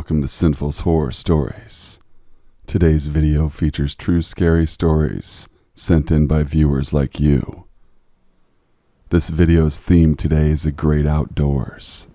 Welcome to Sinful's Horror Stories. Today's video features true scary stories sent in by viewers like you. This video's theme today is the great outdoors.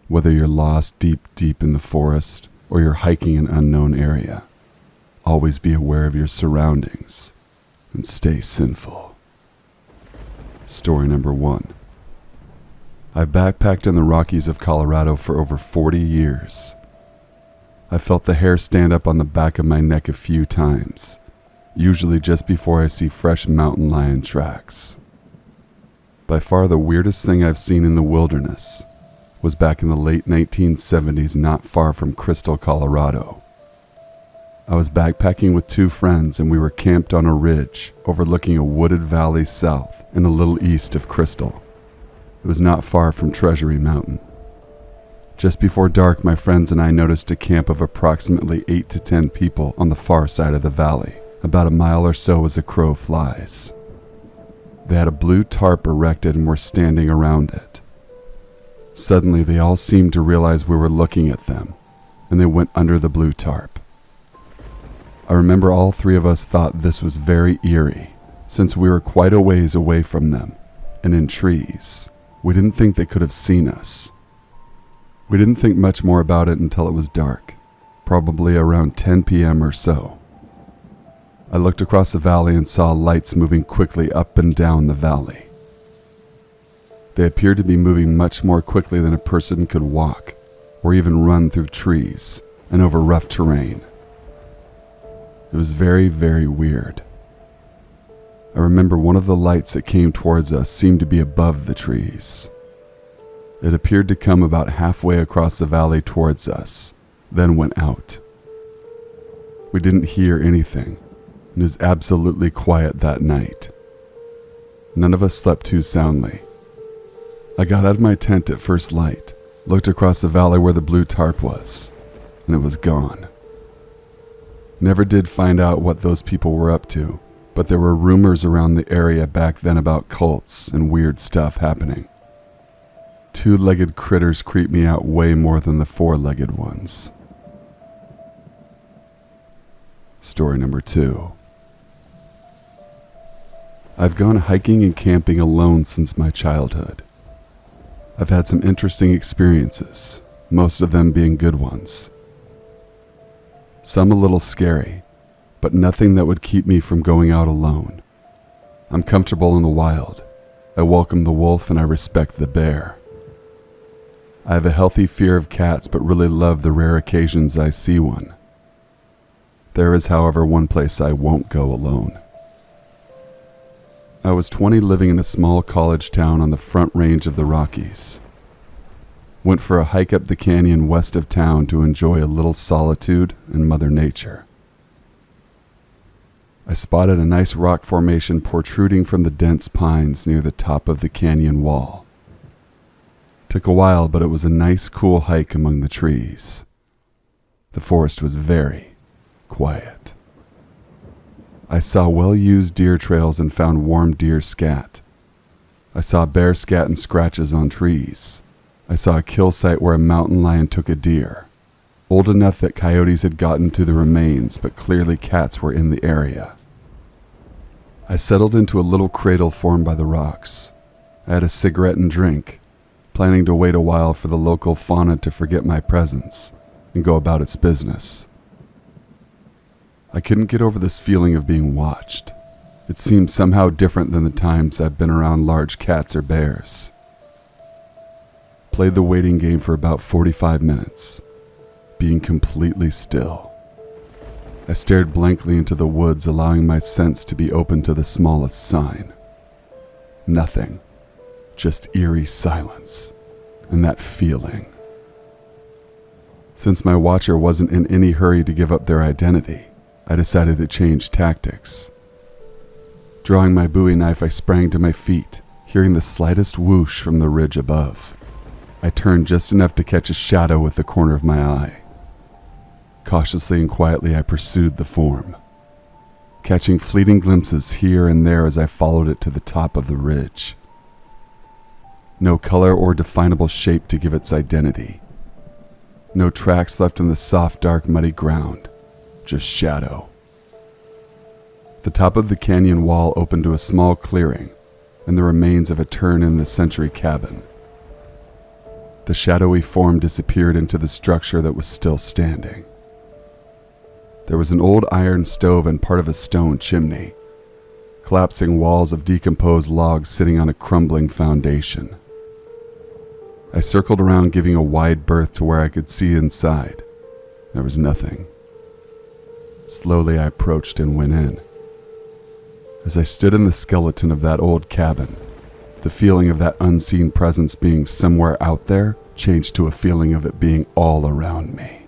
Whether you're lost deep in the forest or you're hiking an unknown area, always be aware of your surroundings and stay sinful. Story number 1. I've backpacked in the Rockies of Colorado for over 40 years. I felt the hair stand up on the back of my neck a few times, usually just before I see fresh mountain lion tracks. By far the weirdest thing I've seen in the wilderness was back in the late 1970s not far from Crystal, Colorado. I was backpacking with 2 friends and we were camped on a ridge overlooking a wooded valley south and a little east of Crystal. It was not far from Treasury Mountain. Just before dark, my friends and I noticed a camp of approximately 8 to 10 people on the far side of the valley, about a mile or so as a crow flies. They had a blue tarp erected and were standing around it. Suddenly, they all seemed to realize we were looking at them, and they went under the blue tarp. I remember all 3 of us thought this was very eerie, since we were quite a ways away from them, and in trees. We didn't think they could have seen us. We didn't think much more about it until it was dark, probably around 10 p.m. or so. I looked across the valley and saw lights moving quickly up and down the valley. They appeared to be moving much more quickly than a person could walk, or even run through trees and over rough terrain. It was very, very weird. I remember one of the lights that came towards us seemed to be above the trees. It appeared to come about halfway across the valley towards us, then went out. We didn't hear anything, and it was absolutely quiet that night. None of us slept too soundly. I got out of my tent at first light, looked across the valley where the blue tarp was, and it was gone. Never did find out what those people were up to, but there were rumors around the area back then about cults and weird stuff happening. 2-legged critters creep me out way more than the 4-legged ones. Story number 2. I've gone hiking and camping alone since my childhood. I've had some interesting experiences, most of them being good ones. Some a little scary, but nothing that would keep me from going out alone. I'm comfortable in the wild. I welcome the wolf and I respect the bear. I have a healthy fear of cats, but really love the rare occasions I see one. There is, however, one place I won't go alone. I was 20 living in a small college town on the front range of the Rockies. Went for a hike up the canyon west of town to enjoy a little solitude and Mother Nature. I spotted a nice rock formation protruding from the dense pines near the top of the canyon wall. Took a while, but it was a nice, cool hike among the trees. The forest was very quiet. I saw well-used deer trails and found warm deer scat. I saw bear scat and scratches on trees. I saw a kill site where a mountain lion took a deer. Old enough that coyotes had gotten to the remains, but clearly cats were in the area. I settled into a little cradle formed by the rocks. I had a cigarette and drink, planning to wait a while for the local fauna to forget my presence and go about its business. I couldn't get over this feeling of being watched. It seemed somehow different than the times I've been around large cats or bears. Played the waiting game for about 45 minutes, being completely still. I stared blankly into the woods, allowing my sense to be open to the smallest sign. Nothing, just eerie silence, and that feeling. Since my watcher wasn't in any hurry to give up their identity, I decided to change tactics. Drawing my Bowie knife, I sprang to my feet, hearing the slightest whoosh from the ridge above. I turned just enough to catch a shadow with the corner of my eye. Cautiously and quietly, I pursued the form, catching fleeting glimpses here and there as I followed it to the top of the ridge. No color or definable shape to give its identity. No tracks left in the soft, dark, muddy ground. Just shadow. The top of the canyon wall opened to a small clearing and the remains of a turn-in-the-century cabin. The shadowy form disappeared into the structure that was still standing. There was an old iron stove and part of a stone chimney, collapsing walls of decomposed logs sitting on a crumbling foundation. I circled around, giving a wide berth to where I could see inside. There was nothing. Slowly I approached and went in. As I stood in the skeleton of that old cabin, the feeling of that unseen presence being somewhere out there changed to a feeling of it being all around me.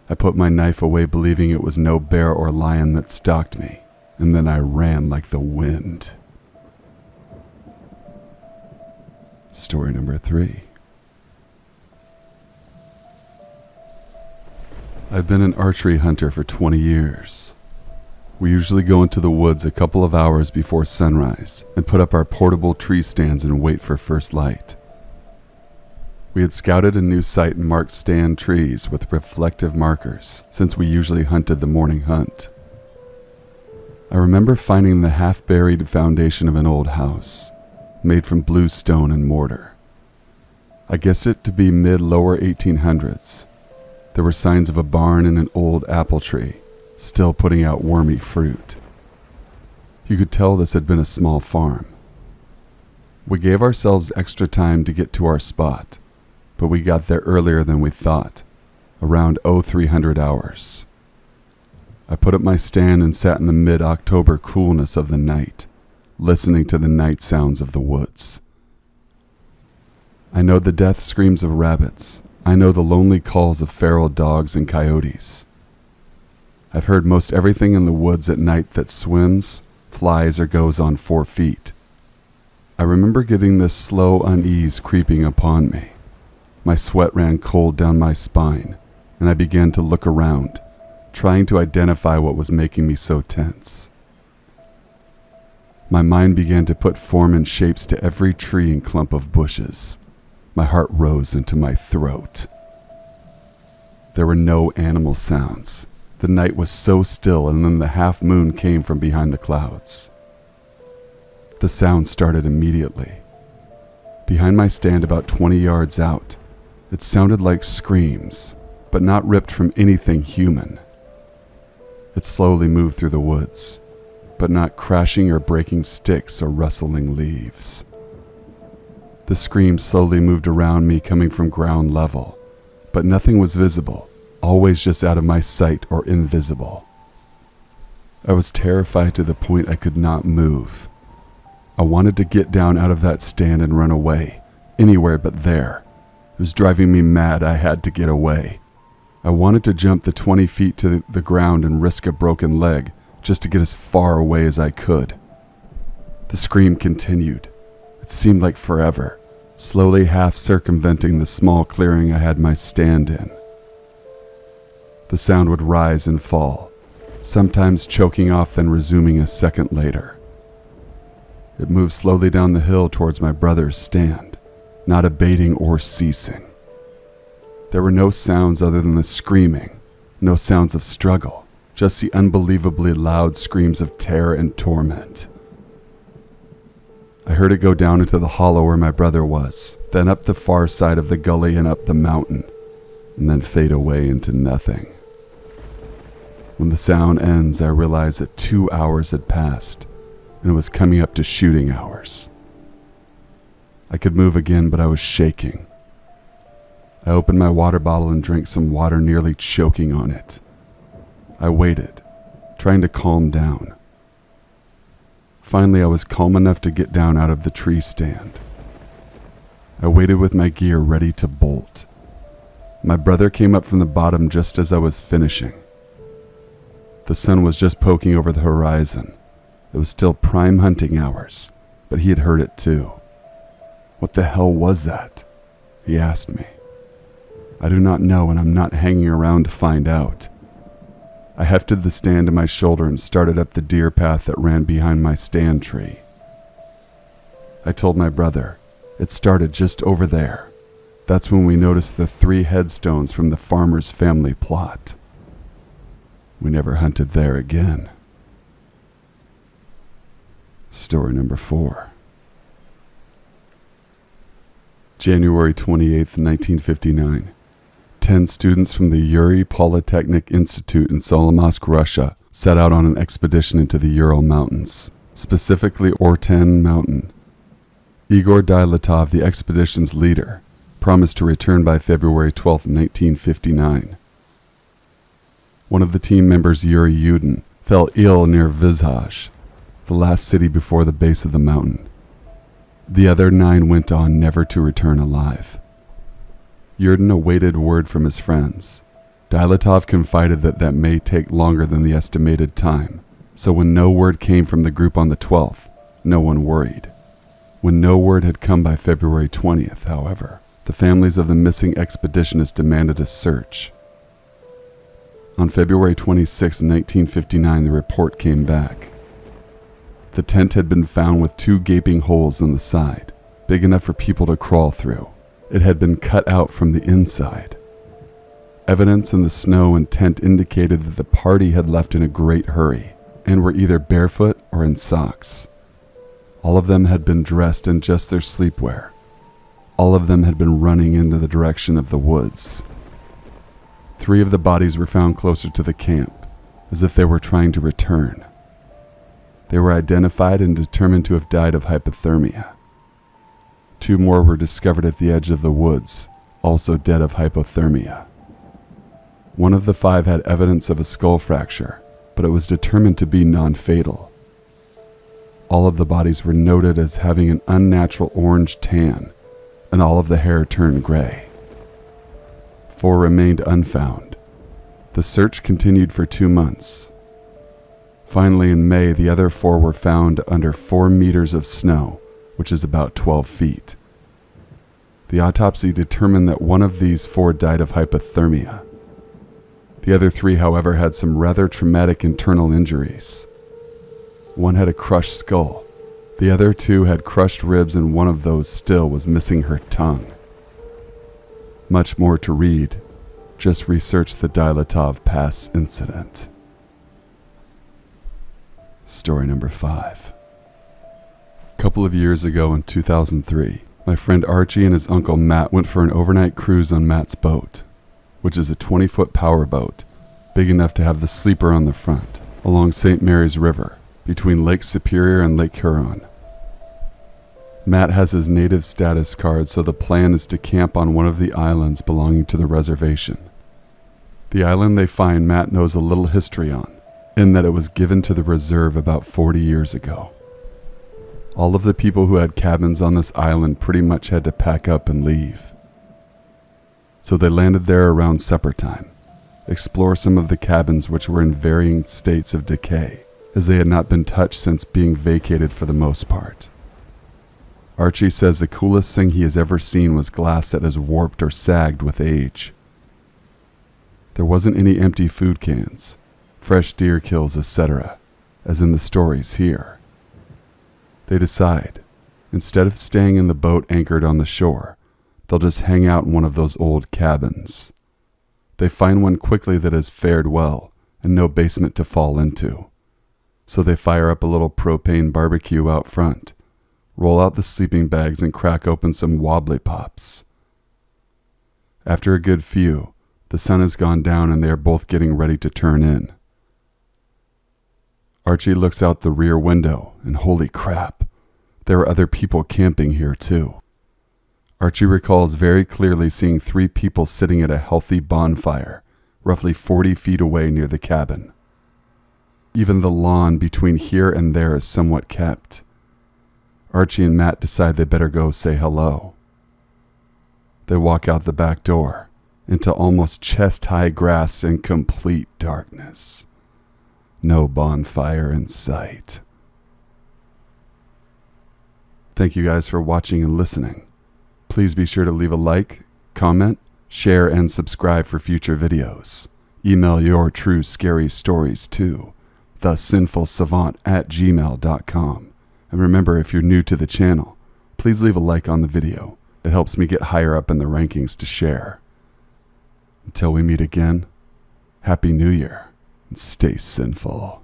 I put my knife away, believing it was no bear or lion that stalked me, and then I ran like the wind. Story number 3. I've been an archery hunter for 20 years. We usually go into the woods a couple of hours before sunrise and put up our portable tree stands and wait for first light. We had scouted a new site and marked stand trees with reflective markers since we usually hunted the morning hunt. I remember finding the half-buried foundation of an old house, made from blue stone and mortar. I guessed it to be mid-lower 1800s. There were signs of a barn and an old apple tree, still putting out wormy fruit. You could tell this had been a small farm. We gave ourselves extra time to get to our spot, but we got there earlier than we thought, around 0300 hours. I put up my stand and sat in the mid-October coolness of the night, listening to the night sounds of the woods. I know the death screams of rabbits. I know the lonely calls of feral dogs and coyotes. I've heard most everything in the woods at night that swims, flies, or goes on 4 feet. I remember getting this slow unease creeping upon me. My sweat ran cold down my spine, and I began to look around, trying to identify what was making me so tense. My mind began to put form and shapes to every tree and clump of bushes. My heart rose into my throat. There were no animal sounds. The night was so still, and then the half moon came from behind the clouds. The sound started immediately. Behind my stand, about 20 yards out, it sounded like screams, but not ripped from anything human. It slowly moved through the woods, but not crashing or breaking sticks or rustling leaves. The screams slowly moved around me, coming from ground level, but nothing was visible, always just out of my sight or invisible. I was terrified to the point I could not move. I wanted to get down out of that stand and run away, anywhere but there. It was driving me mad. I had to get away. I wanted to jump the 20 feet to the ground and risk a broken leg just to get as far away as I could. The scream continued. It seemed like forever, slowly half circumventing the small clearing I had my stand in. The sound would rise and fall, sometimes choking off, then resuming a second later. It moved slowly down the hill towards my brother's stand, not abating or ceasing. There were no sounds other than the screaming, no sounds of struggle, just the unbelievably loud screams of terror and torment. I heard it go down into the hollow where my brother was, then up the far side of the gully and up the mountain, and then fade away into nothing. When the sound ends, I realize that 2 hours had passed, and it was coming up to shooting hours. I could move again, but I was shaking. I opened my water bottle and drank some water, nearly choking on it. I waited, trying to calm down. Finally, I was calm enough to get down out of the tree stand. I waited with my gear ready to bolt. My brother came up from the bottom just as I was finishing. The sun was just poking over the horizon. It was still prime hunting hours, but he had heard it too. "What the hell was that?" he asked me. "I do not know, and I'm not hanging around to find out." I hefted the stand to my shoulder and started up the deer path that ran behind my stand tree. I told my brother, "It started just over there." That's when we noticed the 3 headstones from the farmer's family plot. We never hunted there again. Story number 4. January 28, 1959. 10 students from the Yuri Polytechnic Institute in Solomonsk, Russia, set out on an expedition into the Ural Mountains, specifically Orten Mountain. Igor Dyatlov, the expedition's leader, promised to return by February 12, 1959. One of the team members, Yuri Yudin, fell ill near Vizhaj, the last city before the base of the mountain. The other 9 went on never to return alive. Yudin awaited word from his friends. Dyatlov confided that may take longer than the estimated time, so when no word came from the group on the 12th, no one worried. When no word had come by February 20th, however, the families of the missing expeditionists demanded a search. On February 26, 1959, the report came back. The tent had been found with 2 gaping holes in the side, big enough for people to crawl through. It had been cut out from the inside. Evidence in the snow and tent indicated that the party had left in a great hurry and were either barefoot or in socks. All of them had been dressed in just their sleepwear. All of them had been running into the direction of the woods. 3 of the bodies were found closer to the camp, as if they were trying to return. They were identified and determined to have died of hypothermia. 2 more were discovered at the edge of the woods, also dead of hypothermia. One of the 5 had evidence of a skull fracture, but it was determined to be non-fatal. All of the bodies were noted as having an unnatural orange tan, and all of the hair turned gray. 4 remained unfound. The search continued for 2 months. Finally, in May, the other 4 were found under 4 meters of snow, which is about 12 feet. The autopsy determined that one of these 4 died of hypothermia. The other 3, however, had some rather traumatic internal injuries. One had a crushed skull. The other 2 had crushed ribs, and one of those still was missing her tongue. Much more to read. Just research the Dyatlov Pass incident. Story number 5. A couple of years ago in 2003, my friend Archie and his uncle Matt went for an overnight cruise on Matt's boat, which is a 20-foot power boat, big enough to have the sleeper on the front, along St. Mary's River, between Lake Superior and Lake Huron. Matt has his native status card, so the plan is to camp on one of the islands belonging to the reservation. The island they find Matt knows a little history on, in that it was given to the reserve about 40 years ago. All of the people who had cabins on this island pretty much had to pack up and leave. So they landed there around supper time, explore some of the cabins which were in varying states of decay, as they had not been touched since being vacated for the most part. Archie says the coolest thing he has ever seen was glass that has warped or sagged with age. There wasn't any empty food cans, fresh deer kills, etc., as in the stories here. They decide, instead of staying in the boat anchored on the shore, they'll just hang out in one of those old cabins. They find one quickly that has fared well and no basement to fall into. So they fire up a little propane barbecue out front, roll out the sleeping bags, and crack open some wobbly pops. After a good few, the sun has gone down and they are both getting ready to turn in. Archie looks out the rear window, and holy crap, there are other people camping here too. Archie recalls very clearly seeing 3 people sitting at a healthy bonfire, roughly 40 feet away near the cabin. Even the lawn between here and there is somewhat kept. Archie and Matt decide they better go say hello. They walk out the back door, into almost chest-high grass and complete darkness. No bonfire in sight. Thank you guys for watching and listening. Please be sure to leave a like, comment, share, and subscribe for future videos. Email your true scary stories to thesinfulsavant@gmail.com. And remember, if you're new to the channel, please leave a like on the video. It helps me get higher up in the rankings to share. Until we meet again, Happy New Year and stay sinful.